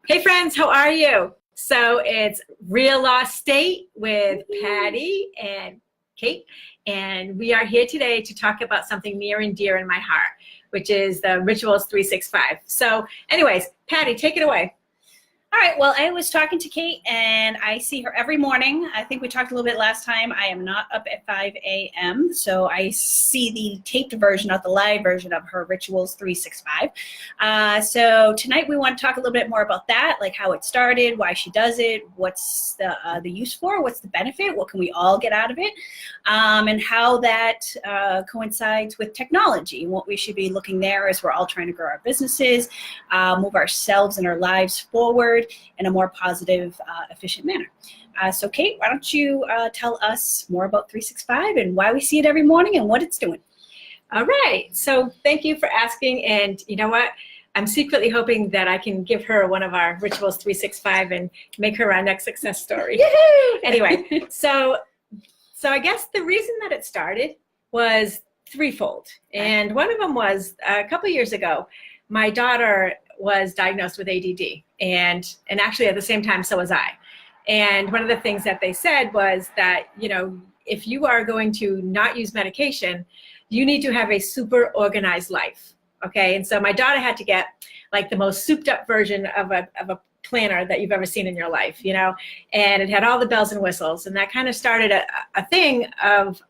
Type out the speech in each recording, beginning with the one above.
Hey friends, how are you? So it's ReaLAWstate with Patti and Kate, and we are here today to talk about something near and dear in my heart, which is the Rituals 365. So anyways, Patti, take it away. All right, well, I was talking to Kate, and I see her every morning. I think we talked a little bit last time. I am not up at 5 a.m., so I see the taped version, not the live version of her Rituals 365. So tonight we want to talk a little bit more about that, like how it started, why she does it, what's the use for, what's the benefit, what can we all get out of it, and how that coincides with technology, and what we should be looking there as we're all trying to grow our businesses, move ourselves and our lives forward in a more positive, efficient manner. So Kate, why don't you tell us more about 365 and why we see it every morning and what it's doing? All right, so thank you for asking, and you know what? I'm secretly hoping that I can give her one of our Rituals 365 and make her our next success story. Anyway, so I guess the reason that it started was threefold, and one of them was a couple years ago, my daughter was diagnosed with ADD, and actually at the same time so was I. And one of the things that they said was that, you know, if you are going to not use medication, you need to have a super organized life, okay? And so my daughter had to get like the most souped up version of a planner that you've ever seen in your life, you know, and it had all the bells and whistles, and that kind of started a thing of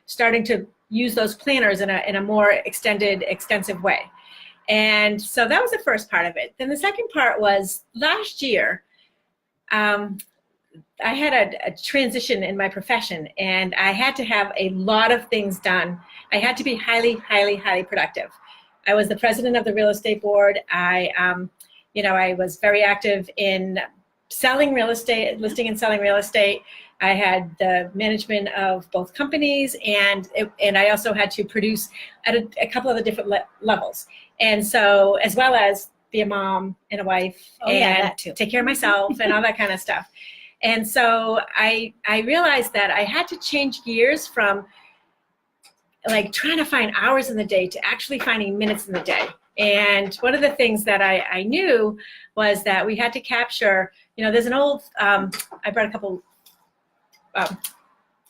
starting to use those planners in a more extensive way. And so that was the first part of it. Then the second part was last year, I had a transition in my profession, and I had to have a lot of things done. I had to be highly, highly, highly productive. I was the president of the real estate board. I was very active in selling real estate, listing and selling real estate. I had the management of both companies, and I also had to produce at a couple of the different levels. And so, as well as be a mom and a wife, and take care of myself and all that kind of stuff. And so I realized that I had to change gears from like trying to find hours in the day to actually finding minutes in the day. And one of the things that I knew was that we had to capture, you know, there's an old, I brought a couple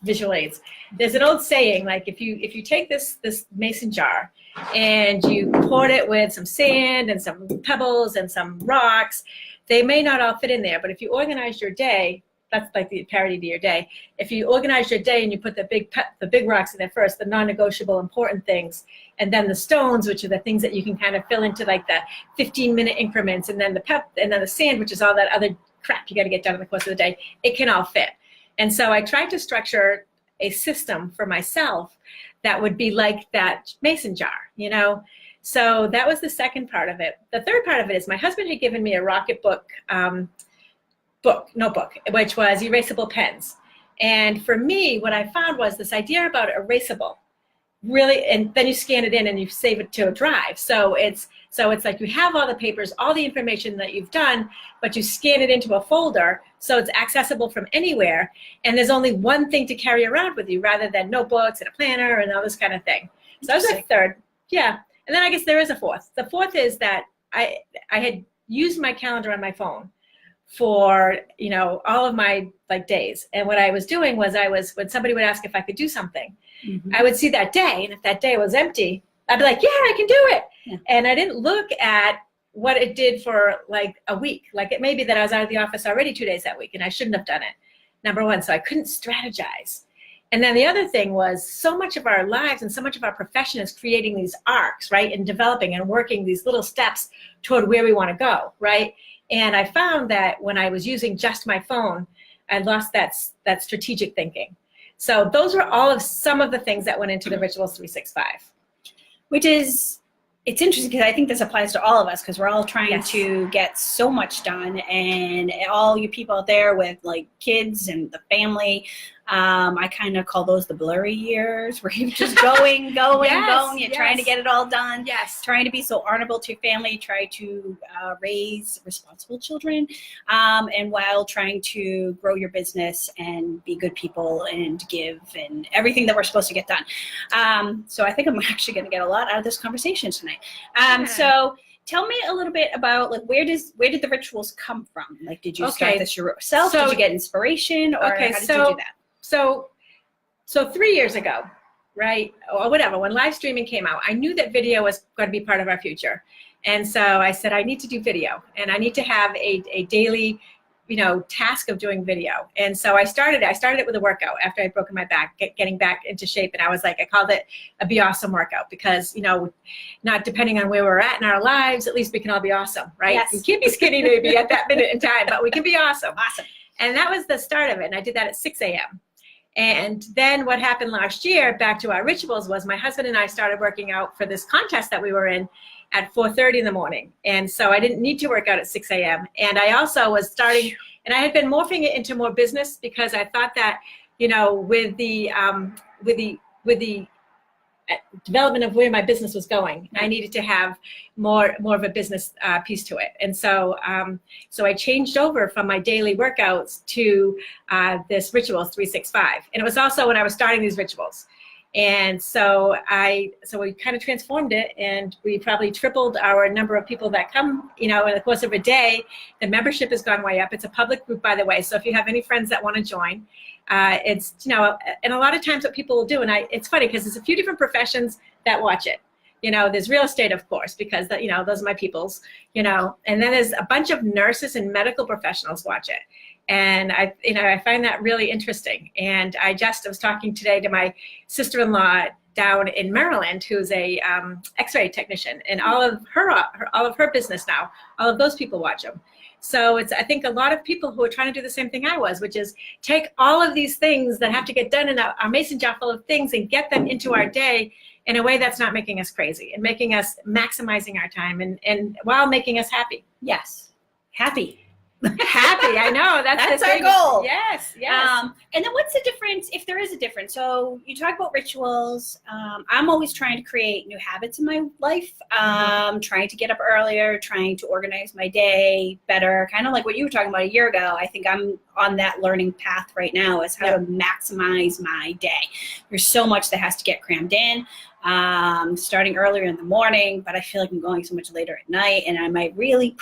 visual aids. There's an old saying, like if you take this mason jar and you pour it with some sand and some pebbles and some rocks, they may not all fit in there, but if you organize your day, that's like the parody to your day. If you organize your day and you put the big rocks in there first, the non-negotiable important things, and then the stones, which are the things that you can kind of fill into like the 15-minute increments, and then the sand, which is all that other crap you got to get done in the course of the day, it can all fit. And so I tried to structure a system for myself that would be like that mason jar, you know? So that was the second part of it. The third part of it is my husband had given me a Rocketbook notebook, which was erasable pens. And for me, what I found was this idea about erasable, really, and then you scan it in and you save it to a drive. So it's like you have all the papers, all the information that you've done, but you scan it into a folder so it's accessible from anywhere, and there's only one thing to carry around with you rather than notebooks and a planner and all this kind of thing. So that was the third. Yeah. And then I guess there is a fourth. The fourth is that I had used my calendar on my phone for, you know, all of my like days. And what I was doing was when somebody would ask if I could do something, I would see that day, and if that day was empty, I'd be like, yeah, I can do it. Yeah. And I didn't look at what it did for like a week. Like it may be that I was out of the office already 2 days that week, and I shouldn't have done it, number one. So I couldn't strategize. And then the other thing was, so much of our lives and so much of our profession is creating these arcs, right? And developing and working these little steps toward where we want to go, right? And I found that when I was using just my phone, I lost that strategic thinking. So those were all of some of the things that went into the Rituals 365. Which is, it's interesting because I think this applies to all of us, because we're all trying to get so much done, and all you people out there with like kids and the family, I kind of call those the blurry years, where you're just going, you're trying to get it all done, trying to be so honorable to your family, try to raise responsible children, and while trying to grow your business and be good people and give and everything that we're supposed to get done. So I think I'm actually going to get a lot out of this conversation tonight. So tell me a little bit about like where did the rituals come from? Like, did you start this yourself? So, did you get inspiration, or how did you do that? So 3 years ago, right, or whatever, when live streaming came out, I knew that video was going to be part of our future. And so I said, I need to do video, and I need to have a daily, task of doing video. And so I started it with a workout after I'd broken my back, getting back into shape. And I was like, I called it a Be Awesome workout because, not depending on where we're at in our lives, at least we can all be awesome, right? Yes. We can't be skinny maybe at that minute in time, but we can be awesome. Awesome. And that was the start of it. And I did that at 6 a.m. And then what happened last year, back to our rituals, was my husband and I started working out for this contest that we were in at 4:30 in the morning. And so I didn't need to work out at 6 a.m. And I also was starting, and I had been morphing it into more business because I thought that, with the development of where my business was going, I needed to have more of a business piece to it. And so so I changed over from my daily workouts to this Rituals 365. And it was also when I was starting these rituals. And so we kind of transformed it, and we probably tripled our number of people that come, in the course of a day. The membership has gone way up. It's a public group, by the way. So if you have any friends that want to join, it's, and a lot of times what people will do, and it's funny because there's a few different professions that watch it. There's real estate, of course, because that, those are my peoples, and then there's a bunch of nurses and medical professionals watch it. And I find that really interesting. And I was talking today to my sister-in-law down in Maryland, who's a X-ray technician, and all of her business now, all of those people watch them. So I think a lot of people who are trying to do the same thing I was, which is take all of these things that have to get done in our mason jar full of things and get them into our day in a way that's not making us crazy and making us maximizing our time and while making us happy. Yes. Happy. Happy, I know. That's our goal. Yes. And then what's the difference, if there is a difference? So you talk about rituals. I'm always trying to create new habits in my life, trying to get up earlier, trying to organize my day better, kind of like what you were talking about a year ago. I think I'm on that learning path right now, is how to maximize my day. There's so much that has to get crammed in. Starting earlier in the morning, but I feel like I'm going so much later at night, and I might really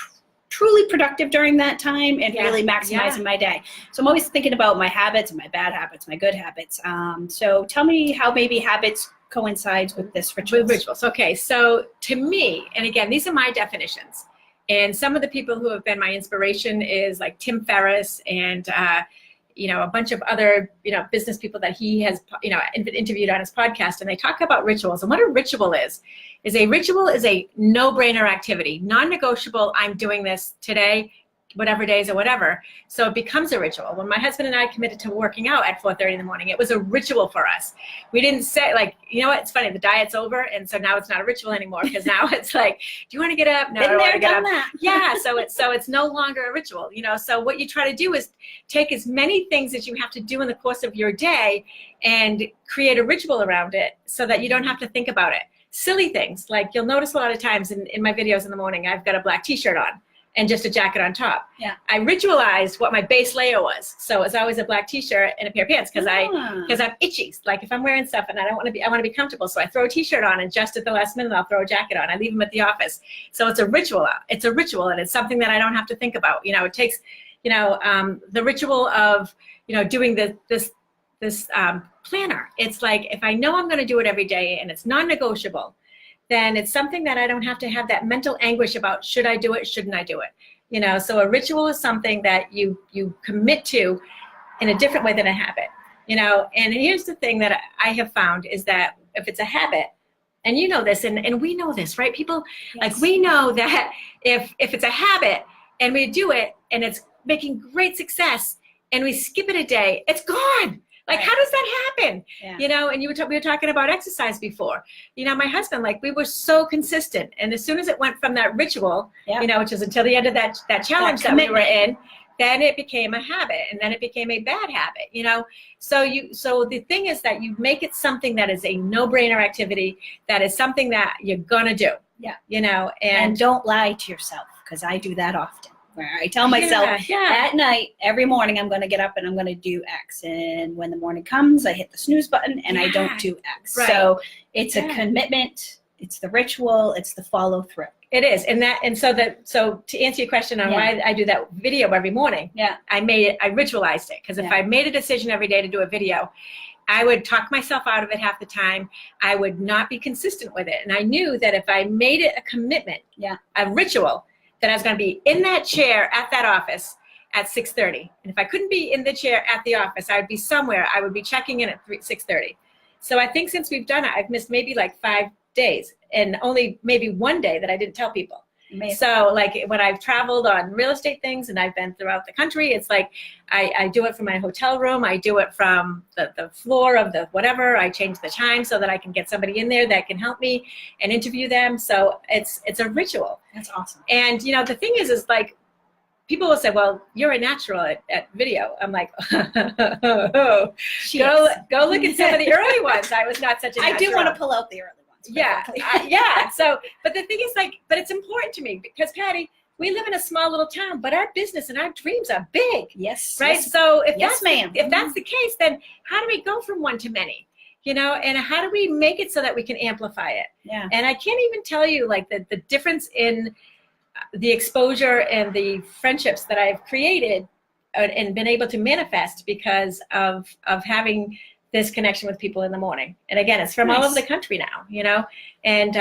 truly productive during that time and really maximizing my day. So I'm always thinking about my habits and my bad habits, my good habits. So tell me how maybe habits coincides with this rituals. Okay, so to me, and again, these are my definitions, and some of the people who have been my inspiration is like Tim Ferriss and a bunch of other business people that he has interviewed on his podcast, and they talk about rituals. And what a ritual is a ritual is a no-brainer activity, non-negotiable. I'm doing this today, whatever days or whatever. So it becomes a ritual. When my husband and I committed to working out at 4:30 in the morning, it was a ritual for us. We didn't say what, it's funny, the diet's over, and so now it's not a ritual anymore, because now it's like, do you want to get up? No, I don't want to get up. Yeah, so it's no longer a ritual, So what you try to do is take as many things as you have to do in the course of your day and create a ritual around it so that you don't have to think about it. Silly things, like you'll notice a lot of times in my videos in the morning, I've got a black t-shirt on and just a jacket on top. Yeah. I ritualized what my base layer was. So it's always a black t-shirt and a pair of pants because I'm itchy. Like if I'm wearing stuff and I want to be comfortable. So I throw a t-shirt on, and just at the last minute I'll throw a jacket on. I leave them at the office. So it's a ritual. It's a ritual, and it's something that I don't have to think about. It takes, the ritual of, doing this planner. It's like, if I know I'm going to do it every day and it's non-negotiable, then it's something that I don't have to have that mental anguish about, should I do it, shouldn't I do it? So a ritual is something that you commit to in a different way than a habit, and here's the thing that I have found is that if it's a habit, and this, and we know this, right? People, like, we know that if it's a habit and we do it and it's making great success and we skip it a day, it's gone. Like, how does that happen? Yeah. And we were talking about exercise before. My husband, like, we were so consistent. And as soon as it went from that ritual, which is until the end of that challenge that we were in, then it became a habit, and then it became a bad habit, So the thing is that you make it something that is a no-brainer activity, that is something that you're gonna do. Yeah. And don't lie to yourself, because I do that often. Where I tell myself at night, every morning, I'm going to get up and I'm going to do X. And when the morning comes, I hit the snooze button and I don't do X. Right. So it's a commitment. It's the ritual. It's the follow through. It is, and so to answer your question on why I do that video every morning, I ritualized it, because if I made a decision every day to do a video, I would talk myself out of it half the time. I would not be consistent with it, and I knew that if I made it a commitment, a ritual, that I was going to be in that chair at that office at 6:30, and if I couldn't be in the chair at the office, I would be somewhere. I would be checking in at 6:30. So I think since we've done it, I've missed maybe like 5 days, and only maybe one day that I didn't tell people. Amazing. So like when I've traveled on real estate things and I've been throughout the country, it's like I do it from my hotel room. I do it from the floor of the whatever. I change the time so that I can get somebody in there that can help me and interview them. So it's a ritual. That's awesome. And you know, the thing is like, people will say, well, you're a natural at video. I'm like, go look at some of the early ones. I was not such a natural. I do want to pull out the early ones. Yeah. So, but the thing is like, but it's important to me because Patty, we live in a small little town, but our business and our dreams are big. Yes. Right. Yes. So if if that's the case, then how do we go from one to many? You know, and how do we make it so that we can amplify it? Yeah. And I can't even tell you like the difference in the exposure and the friendships that I've created and been able to manifest because of having this connection with people in the morning. And again, it's from all over the country now, you know, and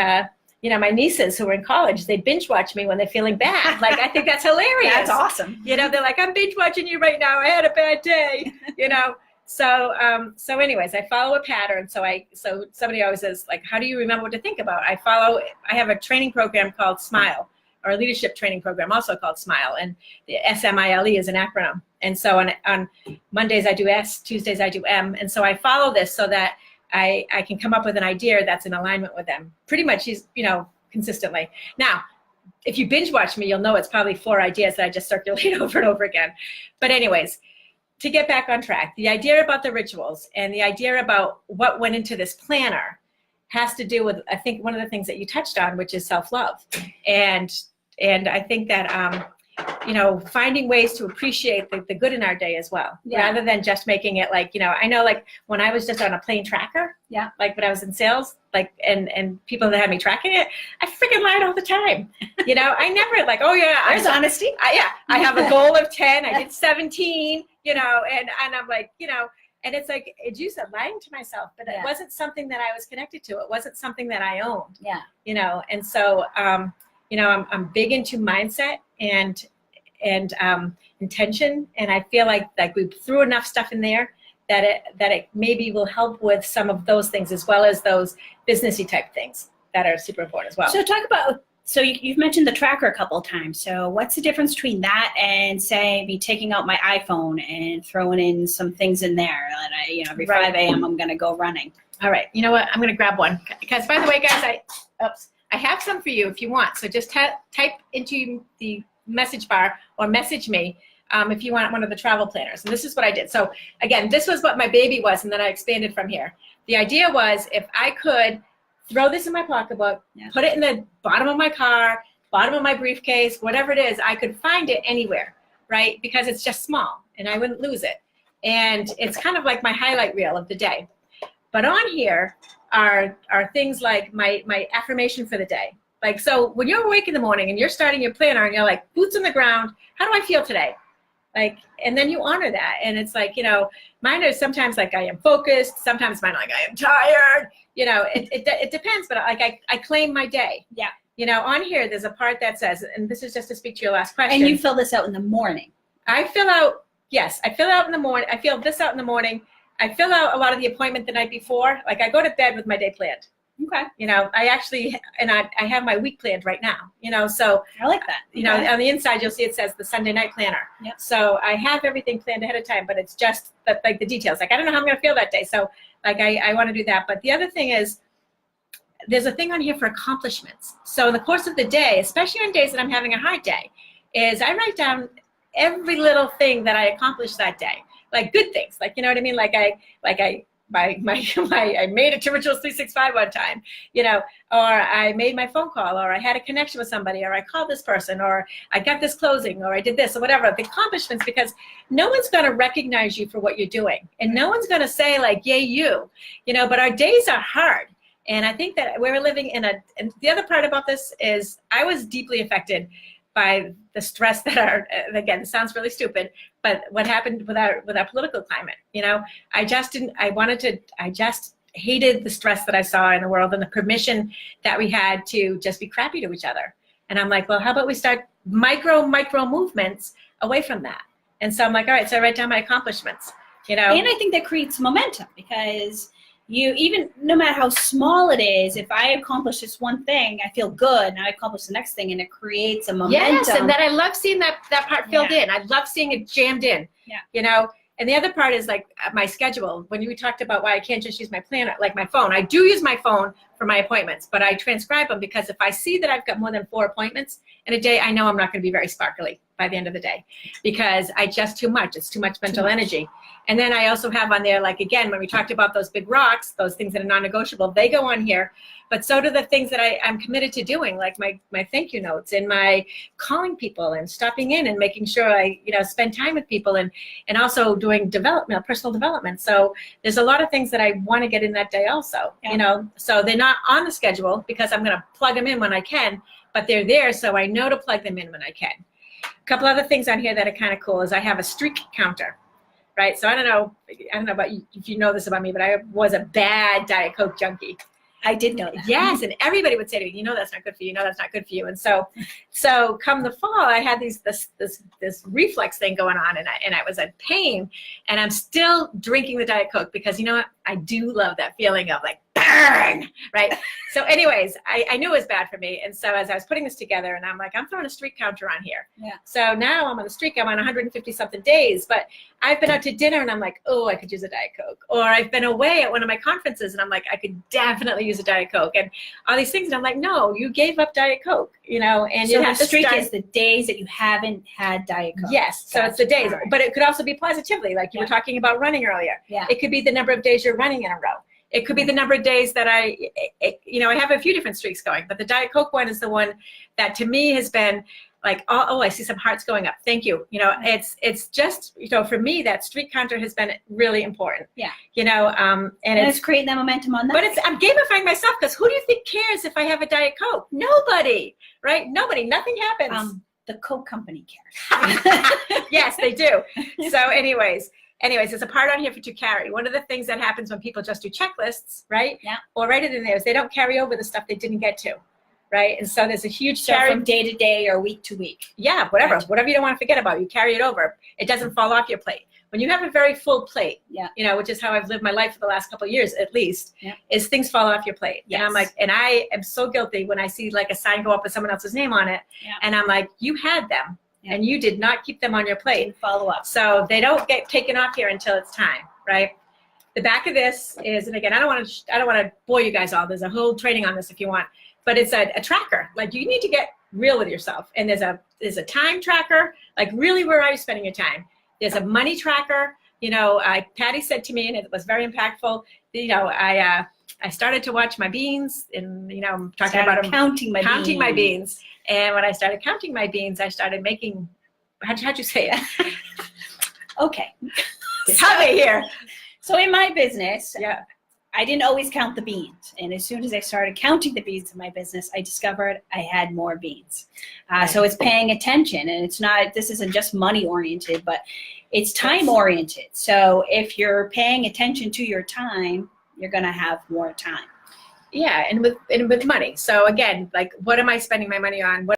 you know, my nieces who are in college, they binge watch me when they're feeling bad. Like, I think that's hilarious. That's awesome. You know, they're like, I'm binge watching you right now. I had a bad day, you know? So anyways, I follow a pattern. So somebody always says like, how do you remember what to think about? I have a training program called SMILE, or a leadership training program also called SMILE, and the SMILE is an acronym. And so on Mondays I do S, Tuesdays I do M, and so I follow this so that I can come up with an idea that's in alignment with them, pretty much, you know, consistently. Now, if you binge watch me, you'll know it's probably 4 ideas that I just circulate over and over again. But anyways, to get back on track, the idea about the rituals and the idea about what went into this planner has to do with, I think, one of the things that you touched on, which is self-love. And I think that, you know, finding ways to appreciate the good in our day as well, rather than just making it like, you know, I know like when I was just on a plain tracker, like when I was in sales, like, and people that had me tracking it, I freaking lied all the time. You know, I never like, oh yeah, there's honesty. I have a goal of 10, I did 17, you know, and I'm like, you know, and it's like, as you said, lying to myself, but it wasn't something that I was connected to. It wasn't something that I owned. Yeah. You know, and so, you know, I'm big into mindset and intention, and I feel like we threw enough stuff in there that it maybe will help with some of those things as well as those businessy type things that are super important as well. So talk about, so you've mentioned the tracker a couple of times. So what's the difference between that and say me taking out my iPhone and throwing in some things in there that I, you know, every 5 a.m. I'm going to go running. All right. You know what? I'm going to grab one because, by the way, guys, I have some for you if you want. So just type into the message bar or message me if you want one of the travel planners. And this is what I did. So again, this was what my baby was, and then I expanded from here. The idea was if I could throw this in my pocketbook, put it in the bottom of my car, bottom of my briefcase, whatever it is, I could find it anywhere, right? Because it's just small and I wouldn't lose it. And it's kind of like my highlight reel of the day. But on here are things like my affirmation for the day. Like, so when you're awake in the morning and you're starting your planner and you're like, boots on the ground, how do I feel today? Like, and then you honor that. And it's like, you know, mine are sometimes like I am focused. Sometimes mine are like I am tired. You know, it depends. But like I claim my day. Yeah. You know, on here, there's a part that says, and this is just to speak to your last question. And you fill this out in the morning. I fill out in the morning. I fill this out in the morning. I fill out a lot of the appointment the night before. Like I go to bed with my day planned. Okay. You know, I actually, and I have my week planned right now, you know, so. I like that. You know, on the inside, you'll see it says the Sunday night planner. Yep. So I have everything planned ahead of time, but it's just like the details. Like, I don't know how I'm going to feel that day. So like, I want to do that. But the other thing is, there's a thing on here for accomplishments. So in the course of the day, especially on days that I'm having a hard day, is I write down every little thing that I accomplished that day. Like good things, like, you know what I mean? I made it to Rituals 365 one time, you know, or I made my phone call, or I had a connection with somebody, or I called this person, or I got this closing, or I did this, or whatever. The accomplishments, because no one's going to recognize you for what you're doing, and no one's going to say like, yay, you know, but our days are hard. And I think that we're living in and the other part about this is I was deeply affected by the stress that again, it sounds really stupid, but what happened with our political climate, I just hated the stress that I saw in the world and the permission that we had to just be crappy to each other. And I'm like, well, how about we start micro movements away from that? And so I'm like, all right, so I write down my accomplishments, And I think that creates momentum because no matter how small it is, if I accomplish this one thing, I feel good, and I accomplish the next thing, and it creates a momentum. Yes, and then I love seeing that part filled in. I love seeing it jammed in, And the other part is like my schedule. When you talked about why I can't just use my planner, like my phone. I do use my phone for my appointments, but I transcribe them because if I see that I've got more than 4 appointments in a day, I know I'm not going to be very sparkly by the end of the day because it's too much mental energy. And then I also have on there, like, again, when we talked about those big rocks, those things that are non-negotiable, they go on here. But so do the things that I'm committed to doing, like my thank you notes and my calling people and stopping in and making sure I, spend time with people and also doing personal development. So there's a lot of things that I want to get in that day also, So they're not on the schedule because I'm going to plug them in when I can, but they're there so I know to plug them in when I can. A couple other things on here that are kind of cool is I have a streak counter. Right, so I don't know about you, if you know this about me, but I was a bad Diet Coke junkie. I did know that. Yes, and everybody would say to me, that's not good for you. That's not good for you. And so come the fall, I had this reflex thing going on, and I was in pain, and I'm still drinking the Diet Coke because you know what? I do love that feeling of like burn, right? So anyways, I knew it was bad for me, and so as I was putting this together, and I'm like, I'm throwing a streak counter on here. Yeah. So now I'm on a streak. I'm on 150 something days, but I've been out to dinner, and I'm like, oh, I could use a Diet Coke. Or I've been away at one of my conferences, and I'm like, I could definitely use a Diet Coke, and all these things. And I'm like, no, you gave up Diet Coke, And so you have the to streak start. is the days that you haven't had Diet Coke. Yes, so it's the days, Right. but it could also be positively, like you were talking about running earlier. Yeah. It could be the number of days you're running in a row. It could be the number of days that I have a few different streaks going, but the Diet Coke one is the one that to me has been like, oh, I see some hearts going up. Thank you. It's just, for me, that streak counter has been really important. Yeah. And it's creating that momentum on that. But I'm gamifying myself because who do you think cares if I have a Diet Coke? Nobody, right? Nobody. Nothing happens. The Coke company cares. Yes, they do. So anyways, there's a part on here for to carry. One of the things that happens when people just do checklists, right? Yeah. Or write it in there is they don't carry over the stuff they didn't get to, right? And so there's a huge So carry. from day to day or week to week. Yeah, whatever. Gotcha. Whatever you don't want to forget about, you carry it over. It doesn't fall off your plate. When you have a very full plate, which is how I've lived my life for the last couple of years at least, is things fall off your plate. Yes. And I'm like, and I am so guilty when I see like a sign go up with someone else's name on it. Yeah. And I'm like, you had them. And you did not keep them on your plate. Didn't follow up. So they don't get taken off here until it's time, right? The back of this is, and again, I don't want to bore you guys all. There's a whole training on this if you want, but it's a tracker. Like you need to get real with yourself. And there's a time tracker, like really where are you spending your time? There's a money tracker. Patti said to me, and it was very impactful. I started to watch my beans, and I'm talking about counting my beans. And when I started counting my beans, I started making. How'd you say it? Okay. Tell me here. So in my business, I didn't always count the beans. And as soon as I started counting the beans in my business, I discovered I had more beans. So it's paying attention, and this isn't just money oriented, but it's time oriented. So if you're paying attention to your time, you're going to have more time. Yeah, and with money. So again, like, what am I spending my money on? What